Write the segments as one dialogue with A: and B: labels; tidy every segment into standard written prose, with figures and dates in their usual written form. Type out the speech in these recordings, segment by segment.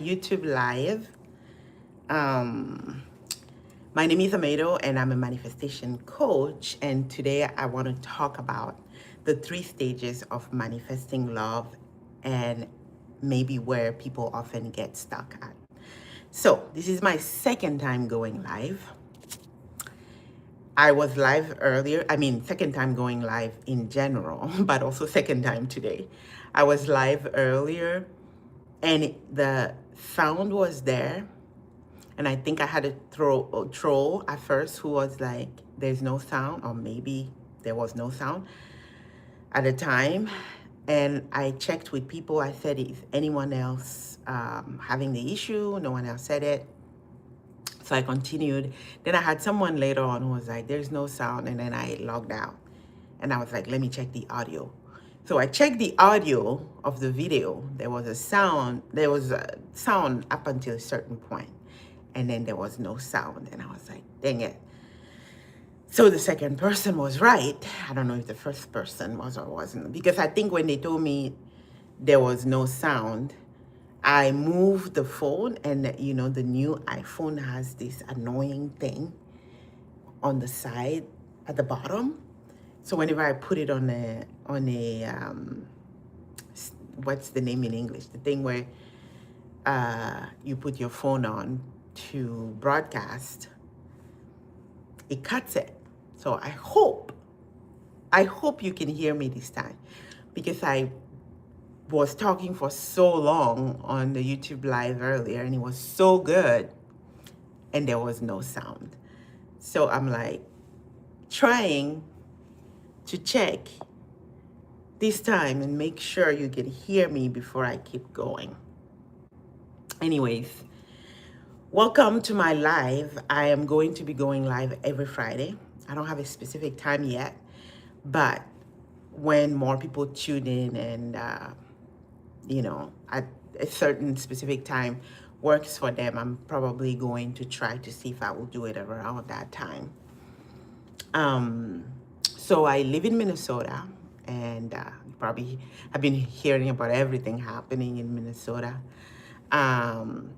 A: YouTube Live. Um, my name is Amado, and I'm a manifestation coach. And today I want to talk about the 3 stages of manifesting love and maybe where people often get stuck at. So, this is my second time going live. I was live earlier, second time going live in general, but also second time today. I was live earlier and the sound was there, and I think I had a troll at first who was like, there's no sound, or maybe there was no sound at the time. And I checked with people. I said, is anyone else having the issue? No one else said it. So I continued. Then I had someone later on who was like, there's no sound. And then I logged out. And I was like, let me check the audio. So I checked the audio of the video. There was a sound. There was a sound up until a certain point. And then there was no sound. And I was like, dang it. So the second person was right. I don't know if the first person was or wasn't. Because I think when they told me there was no sound, I moved the phone, and the new iPhone has this annoying thing on the side at the bottom. So whenever I put it on a what's the name in English? The thing where you put your phone on to broadcast, it cuts it. So I hope you can hear me this time, because I was talking for so long on the YouTube Live earlier, and it was so good, and there was no sound. So I'm like trying to check this time and make sure you can hear me before I keep going. Anyways, welcome to my live. I am going to be going live every Friday. I don't have a specific time yet, but when more people tune in and at a certain specific time works for them, I'm probably going to try to see if I will do it around that time. So I live in Minnesota, and you probably have been hearing about everything happening in Minnesota. And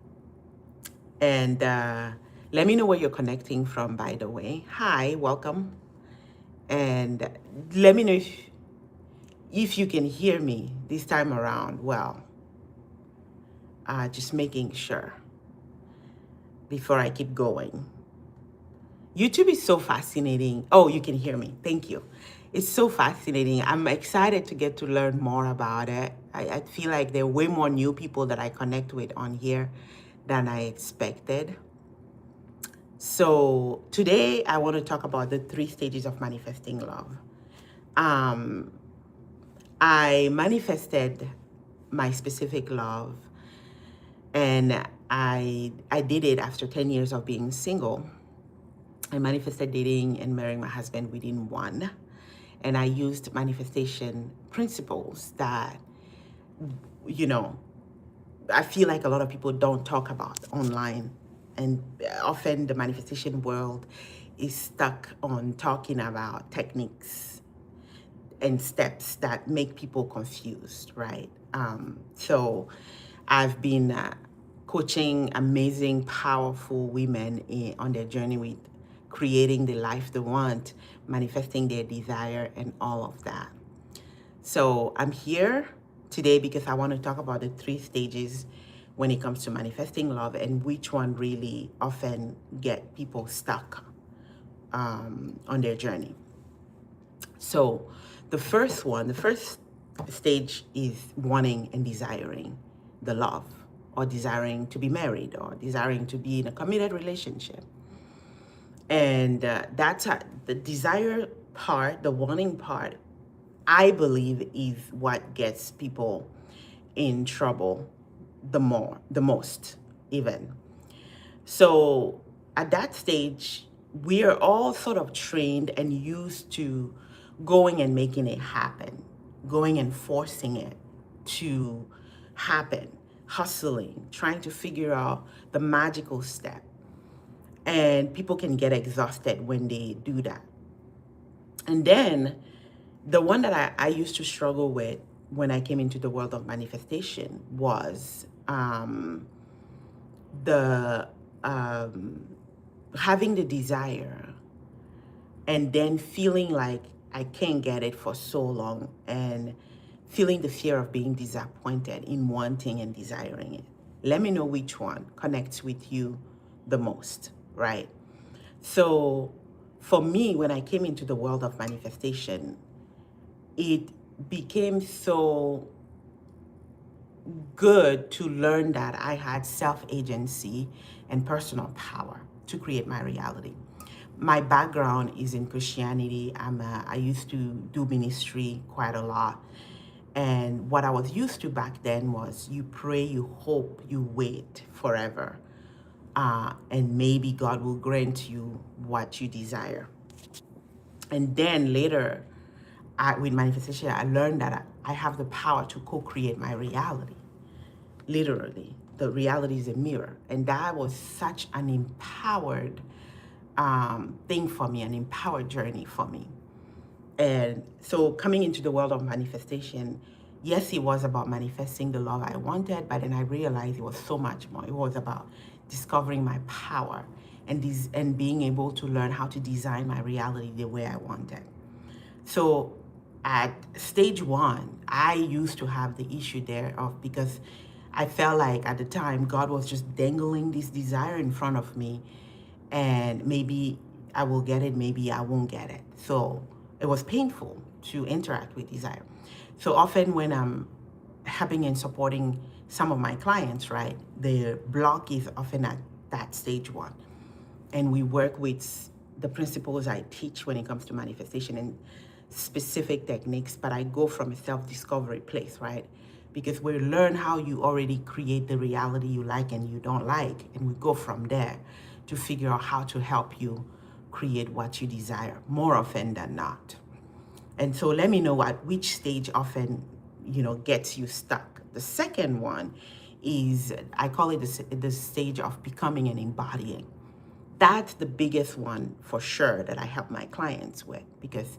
A: let me know where you're connecting from, by the way. Hi, welcome. And let me know if you can hear me this time around well. Just making sure before I keep going. YouTube is so fascinating. Oh, you can hear me. Thank you. It's so fascinating. I'm excited to get to learn more about it. I feel like there are way more new people that I connect with on here than I expected. So today I want to talk about the 3 stages of manifesting love. I manifested my specific love, and I did it after 10 years of being single. I manifested dating and marrying my husband within 1. And I used manifestation principles that, I feel like a lot of people don't talk about online. And often the manifestation world is stuck on talking about techniques and steps that make people confused, right? So I've been coaching amazing, powerful women on their journey with creating the life they want, manifesting their desire, and all of that. So I'm here today because I want to talk about the 3 stages when it comes to manifesting love, and which one really often get people stuck on their journey. So the first stage is wanting and desiring the love, or desiring to be married, or desiring to be in a committed relationship. And that's the desire part, the wanting part, I believe, is what gets people in trouble the most even. So at that stage, we are all sort of trained and used to going and making it happen, going and forcing it to happen, hustling, trying to figure out the magical step. And people can get exhausted when they do that. And then the one that I used to struggle with when I came into the world of manifestation was the having the desire and then feeling like I can't get it for so long and feeling the fear of being disappointed in wanting and desiring it. Let me know which one connects with you the most, right? So for me, when I came into the world of manifestation, it became so good to learn that I had self-agency and personal power to create my reality. My background is in Christianity. I used to do ministry quite a lot. And what I was used to back then was you pray, you hope, you wait forever. And maybe God will grant you what you desire. And then later, with manifestation, I learned that I have the power to co-create my reality. Literally, the reality is a mirror. And that was such an empowered thing for me, an empowered journey for me. And so coming into the world of manifestation, yes, it was about manifesting the love I wanted, but then I realized it was so much more. It was about discovering my power and being able to learn how to design my reality the way I wanted. So at stage one, I used to have the issue there of because I felt like at the time God was just dangling this desire in front of me, and maybe I will get it, maybe I won't get it. So it was painful to interact with desire. So often when I'm helping and supporting some of my clients, right, the block is often at that stage one. And we work with the principles I teach when it comes to manifestation and specific techniques, but I go from a self-discovery place, right? Because we learn how you already create the reality you like and you don't like, and we go from there to figure out how to help you create what you desire more often than not. And so let me know at which stage often, gets you stuck. The second one is, I call it the stage of becoming and embodying. That's the biggest one for sure that I help my clients with, because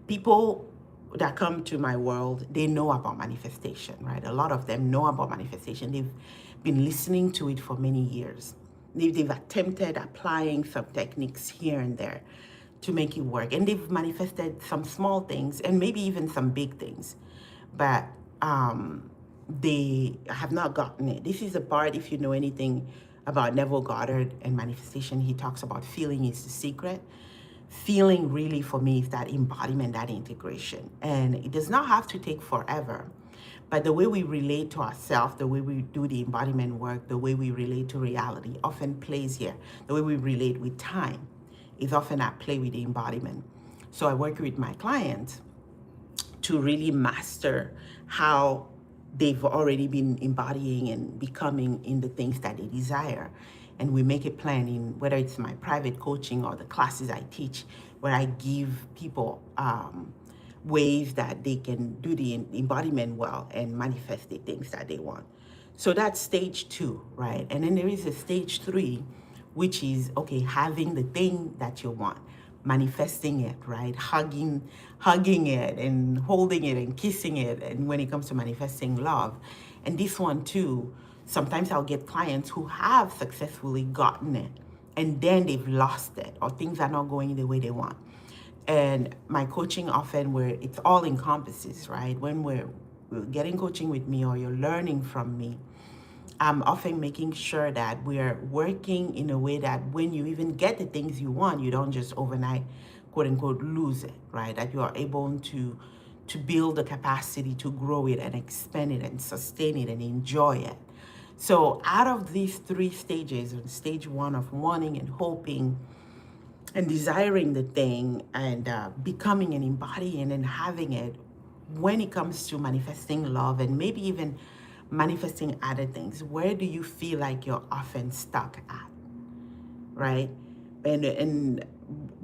A: people that come to my world, they know about manifestation, right? A lot of them know about manifestation. They've been listening to it for many years. They've attempted applying some techniques here and there to make it work. And they've manifested some small things and maybe even some big things. But they have not gotten it. This is the part, if you know anything about Neville Goddard and manifestation, he talks about feeling is the secret. Feeling really for me is that embodiment, that integration. And it does not have to take forever. But the way we relate to ourselves, the way we do the embodiment work, the way we relate to reality often plays here. The way we relate with time is often at play with the embodiment. So I work with my clients to really master how they've already been embodying and becoming in the things that they desire. And we make a plan in whether it's my private coaching or the classes I teach, where I give people ways that they can do the embodiment well and manifest the things that they want. So that's stage two, right? And then there is a stage three, which is, okay, having the thing that you want, manifesting it, right? Hugging it and holding it and kissing it. And when it comes to manifesting love, and this one too, sometimes I'll get clients who have successfully gotten it and then they've lost it, or things are not going the way they want. And my coaching often, where it's all encompasses, right? When we're getting coaching with me or you're learning from me, I'm often making sure that we're working in a way that when you even get the things you want, you don't just overnight, quote unquote, lose it, right? That you are able to build the capacity to grow it and expand it and sustain it and enjoy it. So out of these three stages, stage one of wanting and hoping and desiring the thing and becoming and embodying and having it, when it comes to manifesting love and maybe even manifesting other things, where do you feel like you're often stuck at, right? And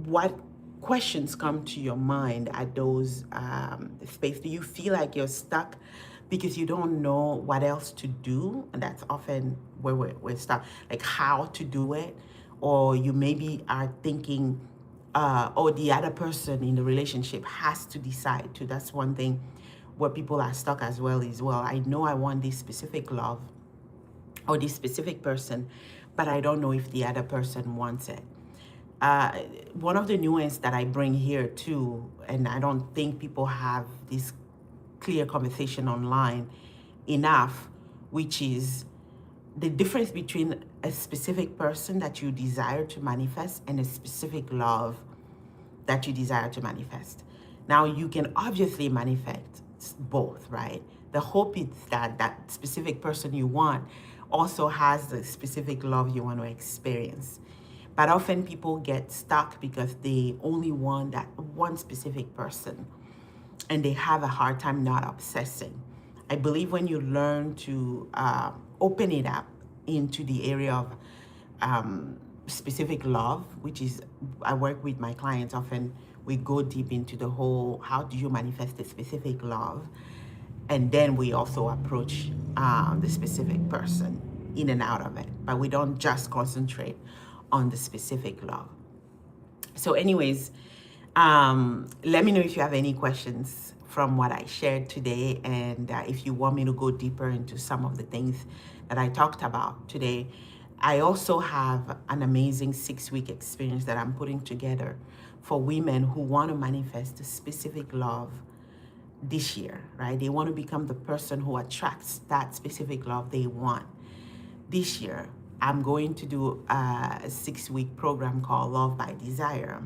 A: what questions come to your mind at those space? Do you feel like you're stuck because you don't know what else to do? And that's often where we're stuck, like how to do it. Or you maybe are thinking, or the other person in the relationship has to decide to. That's one thing where people are stuck as well, I know I want this specific love, or this specific person, but I don't know if the other person wants it. Uh, One of the nuance that I bring here too, and I don't think people have this clear conversation online enough, which is the difference between a specific person that you desire to manifest and a specific love that you desire to manifest. Now, you can obviously manifest both, right? The hope is that that specific person you want also has the specific love you want to experience. But often people get stuck because they only want that one specific person and they have a hard time not obsessing. I believe when you learn to open it up into the area of specific love, which is, I work with my clients often, we go deep into the whole, how do you manifest a specific love? And then we also approach the specific person in and out of it. But we don't just concentrate on the specific love. So anyways, let me know if you have any questions from what I shared today, and if you want me to go deeper into some of the things that I talked about today. I also have an amazing 6-week experience that I'm putting together for women who want to manifest a specific love this year, right? They want to become the person who attracts that specific love they want this year. I'm going to do a 6-week program called Love by Desire.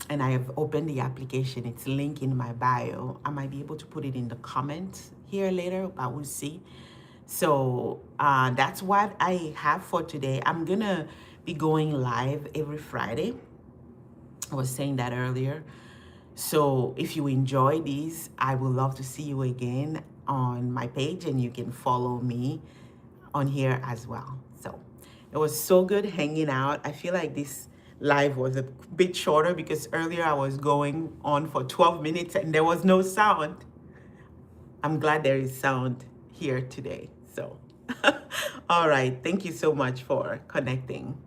A: And I have opened the application. It's linked in my bio. I might be able to put it in the comments here later, but we'll see. So that's what I have for today. I'm gonna be going live every Friday. I was saying that earlier. So if you enjoy these, I would love to see you again on my page, and you can follow me on here as well. So it was so good hanging out. I feel like this live was a bit shorter because earlier I was going on for 12 minutes and there was no sound. I'm glad there is sound here today. So, all right. Thank you so much for connecting.